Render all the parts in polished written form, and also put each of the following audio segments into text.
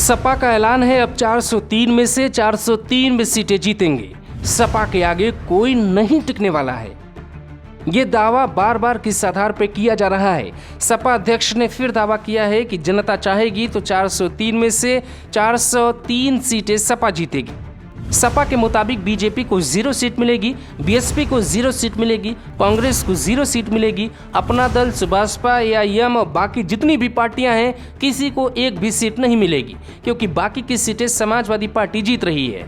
सपा का ऐलान है, अब 403 में से 403 में सीटें जीतेंगे। सपा के आगे कोई नहीं टिकने वाला है। ये दावा बार बार किस आधार पर किया जा रहा है? सपा अध्यक्ष ने फिर दावा किया है कि जनता चाहेगी तो 403 में से 403 सीटें सपा जीतेगी। सपा के मुताबिक बीजेपी को 0 सीट मिलेगी, बीएसपी को 0 सीट मिलेगी, कांग्रेस को 0 सीट मिलेगी, अपना दल, सुभाषपा या यम और बाकी जितनी भी पार्टियां हैं किसी को एक भी सीट नहीं मिलेगी, क्योंकि बाकी की सीटें समाजवादी पार्टी जीत रही है।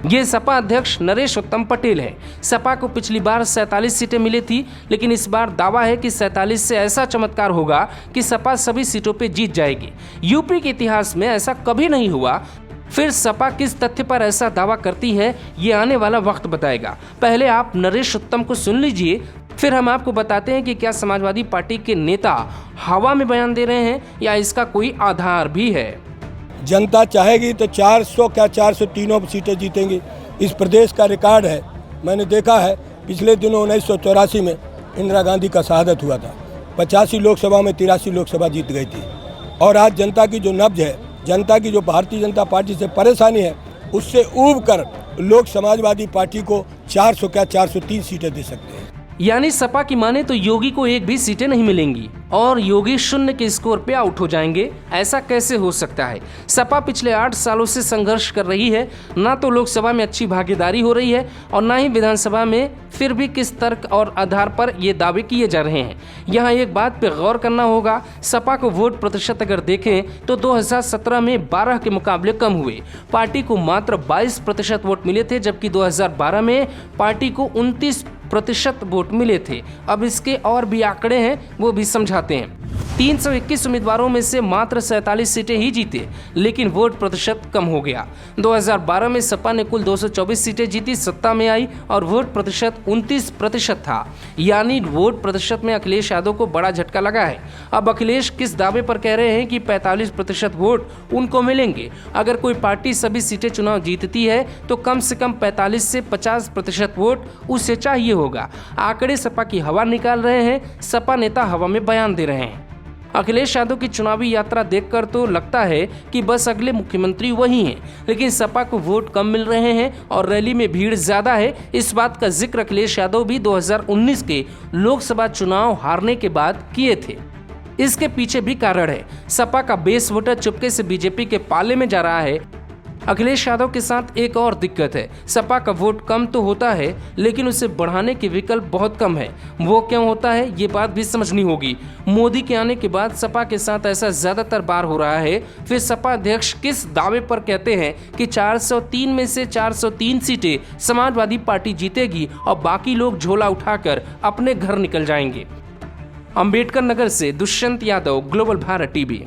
ये सपा अध्यक्ष नरेश उत्तम पटेल है। सपा को पिछली बार 47 सीटें मिली थी, लेकिन इस बार दावा है कि 47 से ऐसा चमत्कार होगा कि सपा सभी सीटों पर जीत जाएगी। यूपी के इतिहास में ऐसा कभी नहीं हुआ। फिर सपा किस तथ्य पर ऐसा दावा करती है, ये आने वाला वक्त बताएगा। पहले आप नरेश उत्तम को सुन लीजिए, फिर हम आपको बताते हैं कि क्या समाजवादी पार्टी के नेता हवा में बयान दे रहे हैं या इसका कोई आधार भी है। जनता चाहेगी तो 400 क्या 403 सीटें जीतेंगी। इस प्रदेश का रिकॉर्ड है। मैंने देखा है पिछले दिनों 1984 में इंदिरा गांधी का शहादत हुआ था। 85 लोकसभा में 83 लोकसभा जीत गई थी। और आज जनता की जो नब्ज है, जनता की जो भारतीय जनता पार्टी से परेशानी है, उससे ऊब कर लोग समाजवादी पार्टी को 400 क्या 403 सीटें दे सकते हैं। यानी सपा की माने तो योगी को एक भी सीटें नहीं मिलेंगी और योगी 0 के स्कोर पे आउट हो जाएंगे। ऐसा कैसे हो सकता है? सपा पिछले 8 सालों से संघर्ष कर रही है। ना तो लोकसभा में अच्छी भागीदारी हो रही है और ना ही विधानसभा में। फिर भी किस तर्क और आधार पर ये दावे किए जा रहे हैं? यहाँ एक बात पे गौर करना होगा। सपा को वोट प्रतिशत अगर देखें तो 2017 में 12 के मुकाबले कम हुए। पार्टी को मात्र 22% वोट मिले थे, जबकि 2012 में पार्टी को 29% वोट मिले थे। अब इसके और भी आंकड़े हैं, वो भी समझाते हैं। 321 उम्मीदवारों में से मात्र 47 सीटें ही जीते, लेकिन वोट प्रतिशत कम हो गया। 2012 में सपा ने कुल 224 सीटें जीती, सत्ता में आई और वोट प्रतिशत 29% था। यानी वोट प्रतिशत में अखिलेश यादव को बड़ा झटका लगा है। अब अखिलेश किस दावे पर कह रहे हैं कि 45% वोट उनको मिलेंगे? अगर कोई पार्टी सभी सीटें चुनाव जीतती है तो कम से कम 45 से 50% वोट उसे चाहिए होगा। आंकड़े सपा की हवा निकाल रहे हैं। सपा नेता हवा में बयान दे रहे हैं। अखिलेश यादव की चुनावी यात्रा देखकर तो लगता है कि बस अगले मुख्यमंत्री वही हैं, लेकिन सपा को वोट कम मिल रहे हैं और रैली में भीड़ ज्यादा है। इस बात का जिक्र अखिलेश यादव भी 2019 के लोकसभा चुनाव हारने के बाद किए थे। इसके पीछे भी कारण है। सपा का बेस वोटर चुपके से बीजेपी के पाले में जा रहा है। अखिलेश यादव के साथ एक और दिक्कत है। सपा का वोट कम तो होता है, लेकिन उसे बढ़ाने के विकल्प बहुत कम है। वो क्यों होता है, ये बात भी समझनी होगी। मोदी के आने के बाद सपा के साथ ऐसा ज्यादातर बार हो रहा है। फिर सपा अध्यक्ष किस दावे पर कहते हैं कि 403 में से 403 सीटें समाजवादी पार्टी जीतेगी और बाकी लोग झोला उठाकर अपने घर निकल जाएंगे। अंबेडकर नगर से दुष्यंत यादव, ग्लोबल भारत टीवी।